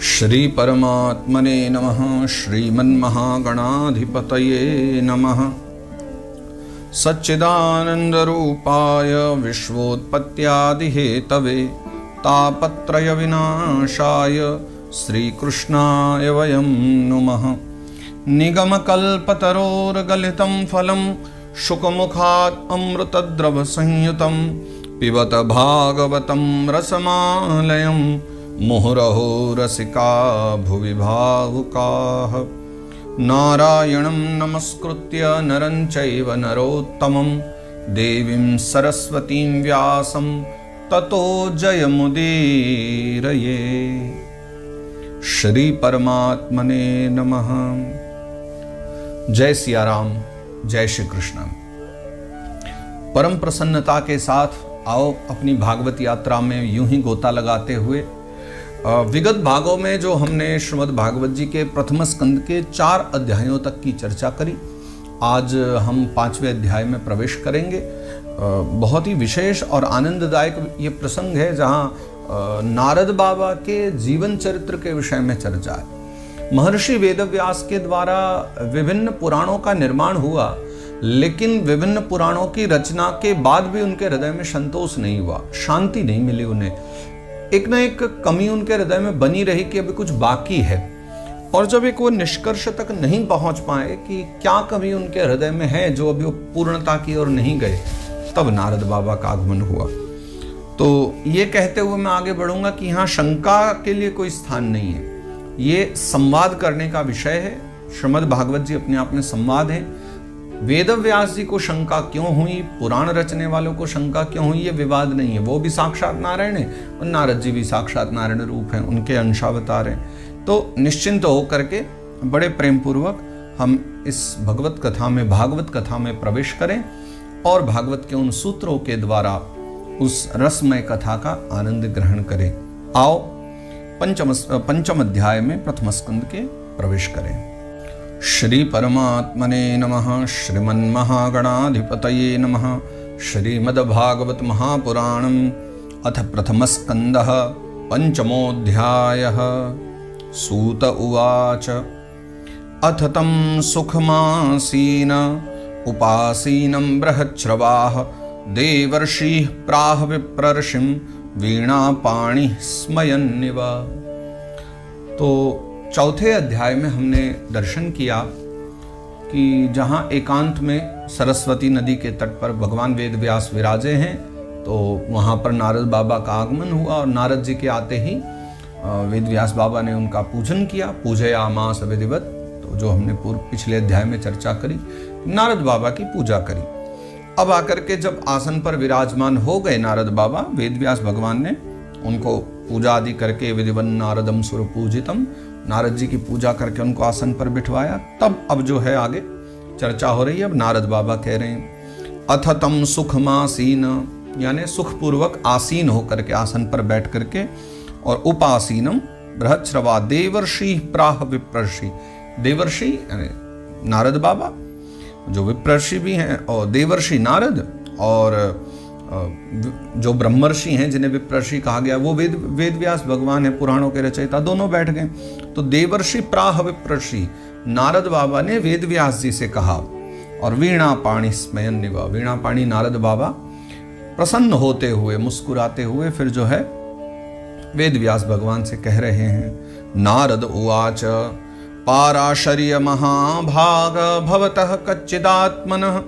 श्री परमात्मने नमः। श्रीमन्महागणाधिपतये नमः। सच्चिदानन्दरूपाय विश्वोत्पत्त्यादिहेतवे तापत्रय विनाशाय श्रीकृष्णाय वयं नुमः। निगमकल्पतरोर्गलितं फलं शुकमुखात् अमृतद्रवसंयुतं पिबत भागवतं रसमालयं मुहुरहो रसिका भुवि भावुकाः। नारायणं नमस्कृत्य नरं चैव नरोत्तमं देवीं सरस्वतीं व्यासं ततो जयमुदीरये। श्री परमात्मने नमः। जय सिया राम, जय श्री कृष्ण। परम प्रसन्नता के साथ आओ अपनी भागवत यात्रा में यूं ही गोता लगाते हुए विगत भागों में जो हमने श्रीमद् भागवत जी के प्रथम स्कंद के 4 अध्यायों तक की चर्चा करी, आज हम 5वें अध्याय में प्रवेश करेंगे। बहुत ही विशेष और आनंददायक ये प्रसंग है जहाँ नारद बाबा के जीवन चरित्र के विषय में चर्चा है। महर्षि वेदव्यास के द्वारा विभिन्न पुराणों का निर्माण हुआ, लेकिन विभिन्न पुराणों की रचना के बाद भी उनके हृदय में संतोष नहीं हुआ, शांति नहीं मिली उन्हें। एक न एक कमी उनके हृदय में बनी रही कि अभी कुछ बाकी है। और जब एक वो निष्कर्ष तक नहीं पहुंच पाए कि क्या कमी उनके हृदय में है जो अभी वो पूर्णता की ओर नहीं गए, तब नारद बाबा का आगमन हुआ। तो ये कहते हुए मैं आगे बढ़ूंगा कि यहाँ शंका के लिए कोई स्थान नहीं है, ये संवाद करने का विषय है। श्रीमद् भागवत जी अपने आप में संवाद है। वेदव्यास जी को शंका क्यों हुई, पुराण रचने वालों को शंका क्यों हुई, ये विवाद नहीं है। वो भी साक्षात नारायण है और नारद जी भी साक्षात नारायण रूप हैं, उनके अंशावतार हैं। तो निश्चिंत होकर के बड़े प्रेम पूर्वक हम इस भगवत कथा में, भागवत कथा में प्रवेश करें और भागवत के उन सूत्रों के द्वारा उस रसमय कथा का आनंद ग्रहण करें। आओ पंचम अध्याय में प्रथम स्कंद के प्रवेश करें। श्री परमात्मने नमः। श्रीमन्महागणाधिपतये नमः। श्रीमद्भागवत महापुराणम् अथ प्रथमस्कन्धः पंचमोऽध्यायः। सूत उवाच अथ तं सुखमासीन उपासीनं बृहच्छ्रवाः देवर्षिः प्राह विप्रर्षिं वीणापाणिः स्मयन्निव। तो चौथे अध्याय में हमने दर्शन किया कि जहाँ एकांत में सरस्वती नदी के तट पर भगवान वेदव्यास विराजे हैं, तो वहाँ पर नारद बाबा का आगमन हुआ और नारद जी के आते ही वेदव्यास बाबा ने उनका पूजन किया, पूजयामास विधिवत। तो जो हमने पिछले अध्याय में चर्चा करी, नारद बाबा की पूजा करी। अब आकर के जब आसन पर विराजमान हो गए नारद बाबा, वेदव्यास भगवान ने उनको पूजा आदि करके विधिवन नारदम सुर पूजितम, नारद जी की पूजा करके उनको आसन पर बिठवाया। तब अब जो है आगे चर्चा हो रही है। अब नारद बाबा कह रहे हैं अथ तम सुखमासीन, यानी सुखपूर्वक आसीन होकर के आसन पर बैठ करके, और उपासीनम बृहच्छ्रवा देवर्षि प्राह विप्रर्षि। देवर्षि यानी नारद बाबा, जो विप्रर्षि भी हैं, और देवर्षि नारद, और जो ब्रह्मर्षि हैं जिन्हें विप्रर्षि कहा गया वो वेदव्यास भगवान है, पुराणों के रचयिता, दोनों बैठ गए। तो देवर्षि प्राह विप्रर्षि, नारद बाबा ने वेदव्यास जी से कहा। और वीणा पाणी स्मयन्निव, वीणा पाणी नारद बाबा प्रसन्न होते हुए, मुस्कुराते हुए फिर जो है वेदव्यास भगवान से कह रहे हैं। नारद उवाच पाराशर्य महाभाग भवतः कच्चिदात्मनः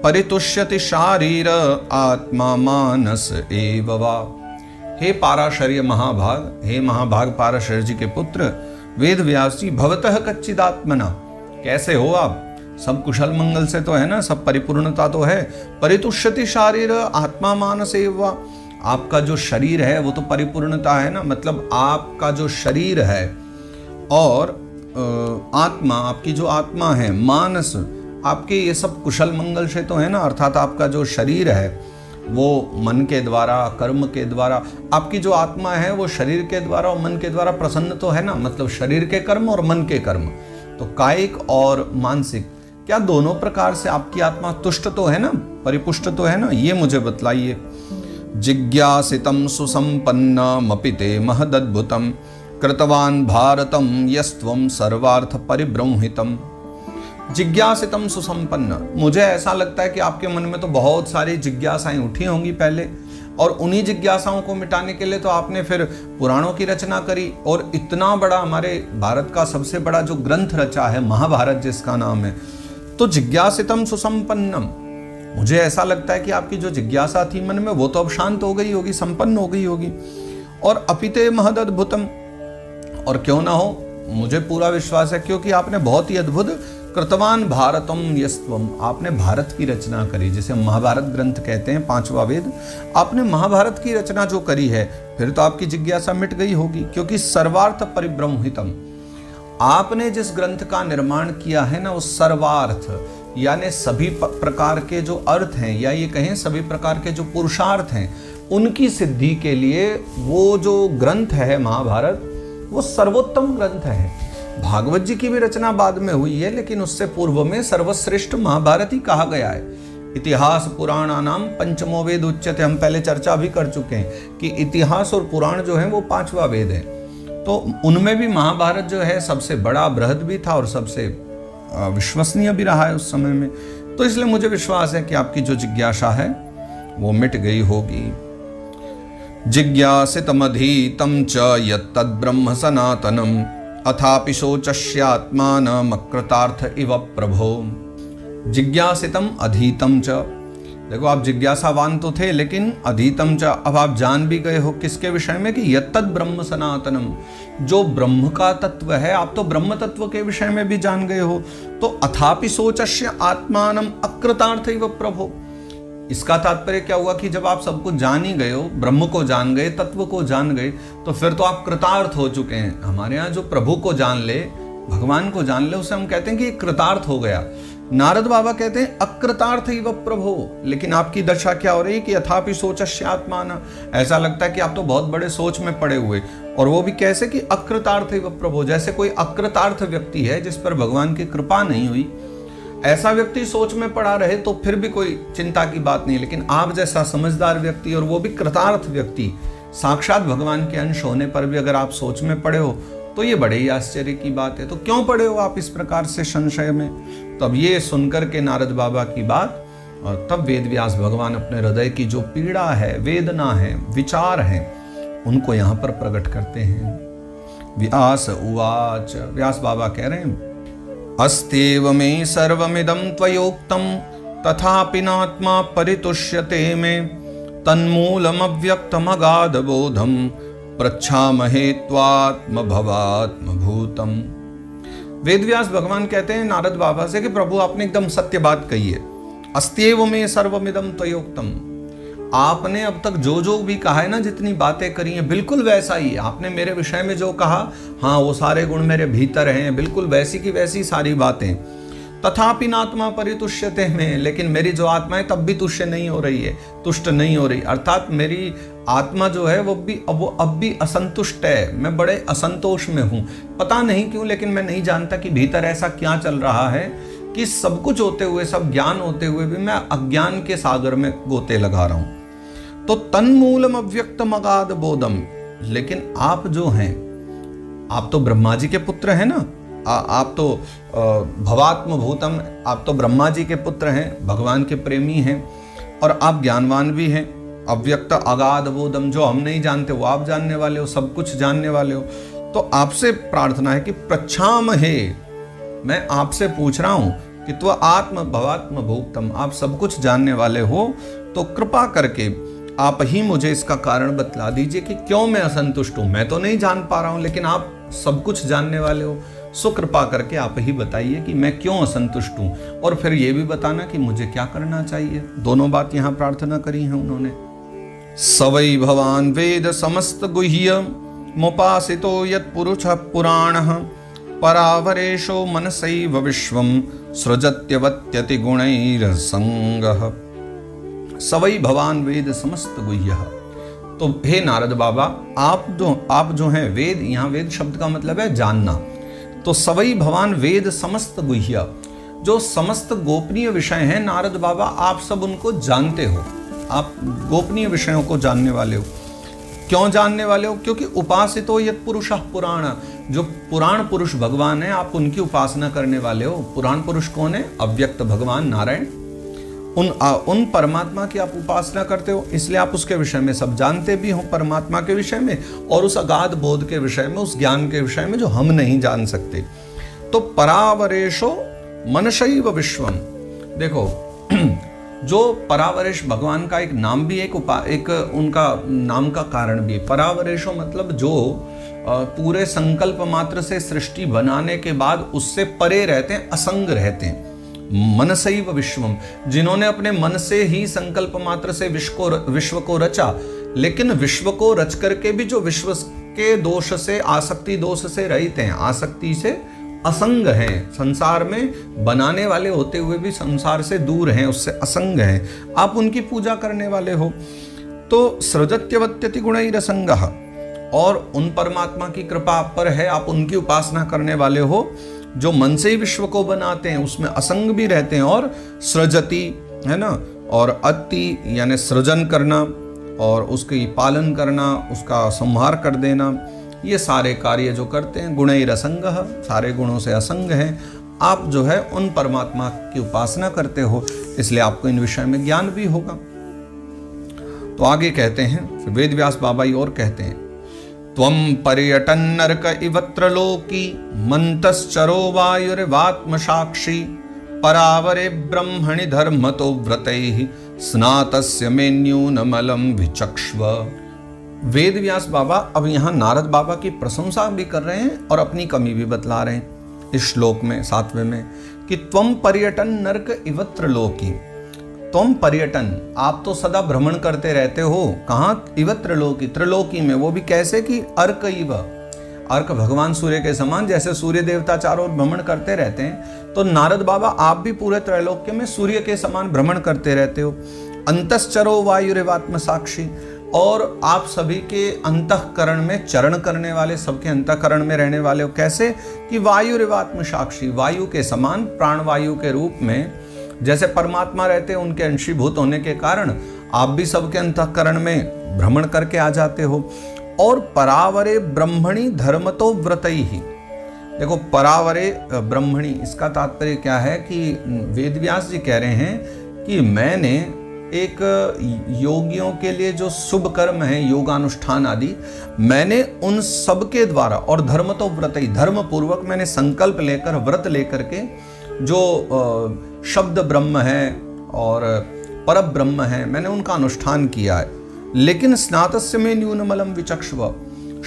परितुष्यति शारीर आत्मा मानस एव वा। हे पाराशर्य महाभाग, हे महाभाग पाराशर्य जी के पुत्र वेदव्यास जी, भवतः कच्चिदात्मना, कैसे हो आप? सब कुशल मंगल से तो है ना, सब परिपूर्णता तो है। परितुष्यति शारीर आत्मा मानस एव वा, आपका जो शरीर है वो तो परिपूर्णता है ना, मतलब आपका जो शरीर है और आत्मा, आपकी जो आत्मा है, मानस, आपके ये सब कुशल मंगल से तो है ना, अर्थात आपका जो शरीर है वो मन के द्वारा, कर्म के द्वारा, आपकी जो आत्मा है वो शरीर के द्वारा और मन के द्वारा प्रसन्न तो है ना, मतलब शरीर के कर्म और मन के कर्म, तो कायिक और मानसिक, क्या दोनों प्रकार से आपकी आत्मा तुष्ट तो है ना, परिपुष्ट तो है ना, ये मुझे बतलाइए। जिज्ञासितं सुसंपन्नमपि ते महदद्भुतं कृतवान भारतम यस्त्वं सर्वार्थ परिब्रह्मितम जिज्ञासितम सुसंपन्न। मुझे ऐसा लगता है कि आपके मन में तो बहुत सारी जिज्ञासाएं उठी होंगी पहले, और उन्हीं जिज्ञासाओं को मिटाने के लिए तो आपने फिर पुराणों की रचना करी, और इतना बड़ा हमारे भारत का सबसे बड़ा जो ग्रंथ रचा है महाभारत जिसका नाम है। तो जिज्ञासितम सुसंपन्नम, मुझे ऐसा लगता है कि आपकी जो जिज्ञासा थी मन में वो तो अब शांत हो गई होगी, संपन्न हो गई होगी। और अपिते महद अद्भुतम, और क्यों ना हो, मुझे पूरा विश्वास है, क्योंकि आपने बहुत ही अद्भुत कृतवान भारतम यस्त्वम, आपने भारत की रचना करी, जिसे महाभारत ग्रंथ कहते हैं, 5वां वेद। आपने महाभारत की रचना जो करी है, फिर तो आपकी जिज्ञासा मिट गई होगी, क्योंकि सर्वार्थ परिब्रह्मितम, आपने जिस ग्रंथ का निर्माण किया है ना, वो सर्वार्थ यानी सभी प्रकार के जो अर्थ हैं, या ये कहें सभी प्रकार के जो पुरुषार्थ हैं, उनकी सिद्धि के लिए वो जो ग्रंथ है महाभारत, वो सर्वोत्तम ग्रंथ है। भागवत जी की भी रचना बाद में हुई है, लेकिन उससे पूर्व में सर्वश्रेष्ठ महाभारत ही कहा गया है। इतिहास पुराणानाम पंचमो वेद उच्यते, हम पहले चर्चा भी कर चुके हैं कि इतिहास और पुराण जो है वो 5वां वेद है। तो उनमें भी महाभारत जो है सबसे बड़ा, बृहद भी था और सबसे विश्वसनीय भी रहा है उस समय में। तो इसलिए मुझे विश्वास है कि आपकी जो जिज्ञासा है वो मिट गई होगी। जिज्ञासितमधीतं च यत्तद्ब्रह्म सनातनम अथापि शोचस्यात्मानमकृतार्थ इव प्रभो। जिज्ञासितम अधीतम च, देखो आप जिज्ञासावान तो थे, लेकिन अधीतम च, अब आप जान भी गए हो किसके विषय में, कि यत्तद् ब्रह्म सनातनम, जो ब्रह्म का तत्व है, आप तो ब्रह्म तत्व के विषय में भी जान गए हो। तो अथापि शोचस्य आत्मानम अकृतार्थ इव प्रभो, इसका तात्पर्य क्या हुआ कि जब आप सब कुछ जान ही गए हो, ब्रह्म को जान गए, तत्व को जान गए, तो फिर तो आप कृतार्थ हो चुके हैं। हमारे यहाँ जो प्रभु को जान ले, भगवान को जान ले, उसे हम कहते हैं कि कृतार्थ हो गया। नारद बाबा कहते हैं अकृतार्थ इव प्रभो, लेकिन आपकी दशा क्या हो रही है कि अथापि सोचस्य आत्माना, ऐसा लगता है कि आप तो बहुत बड़े सोच में पड़े हुए, और वो भी कैसे कि अकृतार्थ इव प्रभो, जैसे कोई अकृतार्थ व्यक्ति है जिस पर भगवान की कृपा नहीं हुई, ऐसा व्यक्ति सोच में पड़ा रहे तो फिर भी कोई चिंता की बात नहीं। लेकिन आप जैसा समझदार व्यक्ति, और वो भी कृतार्थ व्यक्ति, साक्षात भगवान के अंश होने पर भी अगर आप सोच में पड़े हो, तो ये बड़े ही आश्चर्य की बात है। तो क्यों पड़े हो आप इस प्रकार से संशय में? तब ये सुनकर के नारद बाबा की बात, और तब वेद व्यास भगवान अपने हृदय की जो पीड़ा है, वेदना है, विचार है, उनको यहाँ पर प्रकट करते हैं। व्यास उवाच, व्यास बाबा कह रहे हैं, अस्त्येव मे सर्वमिदं त्वयोक्तं तथापि नात्मा परितुष्यते मे तन्मूलमव्यक्तमगाधबोधं पृच्छामहे त्वात्मभवात्मभूतम्। वेदव्यास भगवान कहते हैं नारद बाबा से कि प्रभु आपने एकदम सत्य बात कही है। अस्त्येव मे सर्वमिदं त्वयोक्तं, आपने अब तक जो जो भी कहा है ना, जितनी बातें करी हैं, बिल्कुल वैसा ही है। आपने मेरे विषय में जो कहा, हाँ वो सारे गुण मेरे भीतर हैं, बिल्कुल वैसी की वैसी सारी बातें। तथापि नात्मा परितुष्यते में, लेकिन मेरी जो आत्मा है तब भी तुष्य नहीं हो रही है, तुष्ट नहीं हो रही, अर्थात मेरी आत्मा जो है वो अब भी असंतुष्ट है। मैं बड़े असंतोष में हूँ, पता नहीं क्यों, लेकिन मैं नहीं जानता कि भीतर ऐसा क्या चल रहा है कि सब कुछ होते हुए, सब ज्ञान होते हुए भी मैं अज्ञान के सागर में गोते लगा रहा हूँ। तो तन्मूलम अव्यक्तम अगाध बोधम, लेकिन आप जो हैं, आप तो ब्रह्मा जी के पुत्र हैं ना, आप तो भवात्म भूतम, आप तो ब्रह्मा जी के पुत्र हैं, भगवान के प्रेमी हैं, और आप ज्ञानवान भी हैं। अव्यक्त अगाध बोधम, जो हम नहीं जानते वो आप जानने वाले हो, सब कुछ जानने वाले हो। तो आपसे प्रार्थना है कि प्रच्छामहे, मैं आपसे पूछ रहा हूं कि त्व आत्म भवात्म भूतम, आप सब कुछ जानने वाले हो, तो कृपा करके आप ही मुझे इसका कारण बतला दीजिए कि क्यों मैं असंतुष्ट हूं। मैं तो नहीं जान पा रहा हूं, लेकिन आप सब कुछ जानने वाले हो, सो कृपा करके आप ही बताइए कि मैं क्यों असंतुष्ट हूं, और फिर ये भी बताना कि मुझे क्या करना चाहिए। दोनों बात यहाँ प्रार्थना करी है उन्होंने। सवै भवान वेद समस्त गुह्य मुपासितो यत्पुरुषः पुराणः परावरेशो मनसैव विश्वं सृजत्यवत्यति गुणैरसंगः। सवै भवान वेद समस्त गुह्य, तो हे नारद बाबा, आप जो हैं वेद, यहाँ वेद शब्द का मतलब है जानना। तो सवै भवान वेद समस्त गुह्य, जो समस्त गोपनीय विषय हैं नारद बाबा, आप सब उनको जानते हो, आप गोपनीय विषयों को जानने वाले हो। क्यों जानने वाले हो? क्योंकि उपासितो यत् पुरुषः पुराण, जो पुराण पुरुष भगवान है आप उनकी उपासना करने वाले हो। पुराण पुरुष कौन है? अव्यक्त भगवान नारायण। उन परमात्मा की आप उपासना करते हो, इसलिए आप उसके विषय में सब जानते भी हो, परमात्मा के विषय में और उस अगाध बोध के विषय में, उस ज्ञान के विषय में जो हम नहीं जान सकते। तो परावरेशो मनशैव विश्वम, देखो जो परावरेश भगवान का एक नाम भी एक उनका नाम का कारण भी। परावरेशो मतलब जो पूरे संकल्प मात्र से सृष्टि बनाने के बाद उससे परे रहते हैं, असंग रहते हैं। मनसैव विश्वम, जिन्होंने अपने मन से ही संकल्प मात्र से विश्व को रचा, लेकिन विश्व को रच करके भी जो विश्व के दोष से, आसक्ति दोष से रहित हैं, आसक्ति से असंग हैं, संसार में बनाने वाले होते हुए भी संसार से दूर हैं, उससे असंग हैं, आप उनकी पूजा करने वाले हो। तो सृजत्यवत्यति गुणैरसंगः, और उन परमात्मा की कृपा आप पर है, आप उनकी उपासना करने वाले हो जो मन से ही विश्व को बनाते हैं, उसमें असंग भी रहते हैं। और सृजति है ना, और अति यानी सृजन करना और उसकी पालन करना, उसका संहार कर देना, ये सारे कार्य जो करते हैं गुणैरसंगः, सारे गुणों से असंग हैं। आप जो है उन परमात्मा की उपासना करते हो, इसलिए आपको इन विषय में ज्ञान भी होगा। तो आगे कहते हैं, वेद व्यास बाबा और कहते हैं, त्वं पर्यटन नरक इवत्र लोकी मंतश्चरो वायुर्वात्म साक्षी परावरे ब्रह्मणि धर्मतो व्रतैः स्नातस्य मे न्यूनमलं विचक्ष्व। वेद व्यास बाबा अब यहाँ नारद बाबा की प्रशंसा भी कर रहे हैं और अपनी कमी भी बतला रहे हैं इस श्लोक में 7वें में, कि त्वं पर्यटन नरक इवत्र लोकी, तुम पर्यटन, आप तो सदा भ्रमण करते रहते हो। कहाँ? इव त्रिलोकी, त्रिलोकी में, वो भी कैसे? कि अर्क इव, अर्क भगवान सूर्य के समान, जैसे सूर्य देवता चारों ओर भ्रमण करते रहते हैं, तो नारद बाबा आप भी पूरे त्रैलोक्य में सूर्य के समान भ्रमण करते रहते हो। अंतश्चरो वायुरेवात्म साक्षी, और आप सभी के अंतःकरण में चरण करने वाले, सबके अंतःकरण में रहने वाले हो। कैसे? कि वायुरेवात्म साक्षी, वायु के समान, प्राणवायु के रूप में जैसे परमात्मा रहते हैं, उनके अंशीभूत होने के कारण आप भी सबके अंतःकरण में भ्रमण करके आ जाते हो। और परावरे ब्रह्मणि धर्मतो व्रतैहि, देखो परावरे ब्रह्मणि, इसका तात्पर्य क्या है कि वेद व्यास जी कह रहे हैं कि मैंने एक योगियों के लिए जो शुभ कर्म है, योगानुष्ठान आदि, मैंने उन सब के द्वारा, और धर्मतो व्रतैहि, धर्म पूर्वक मैंने संकल्प लेकर, व्रत लेकर के, जो शब्द ब्रह्म है और पर ब्रह्म है, मैंने उनका अनुष्ठान किया है। लेकिन स्नातस्य में न्यूनमलम विचक्ष्व,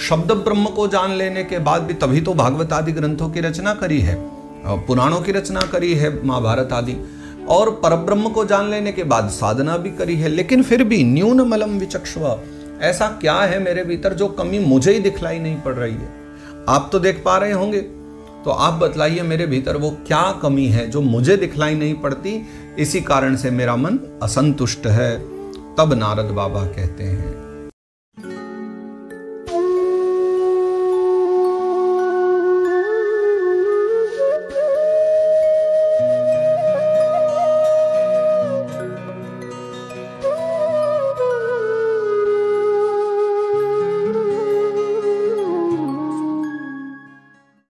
शब्द ब्रह्म को जान लेने के बाद भी, तभी तो भागवत आदि ग्रंथों की रचना करी है, पुराणों की रचना करी है, महाभारत आदि, और परब्रह्म को जान लेने के बाद साधना भी करी है। लेकिन फिर भी न्यूनमलम विचक्ष्व, ऐसा क्या है मेरे भीतर जो कमी मुझे ही दिखलाई नहीं पड़ रही है? आप तो देख पा रहे होंगे, तो आप बतलाइए मेरे भीतर वो क्या कमी है जो मुझे दिखलाई नहीं पड़ती, इसी कारण से मेरा मन असंतुष्ट है। तब नारद बाबा कहते हैं,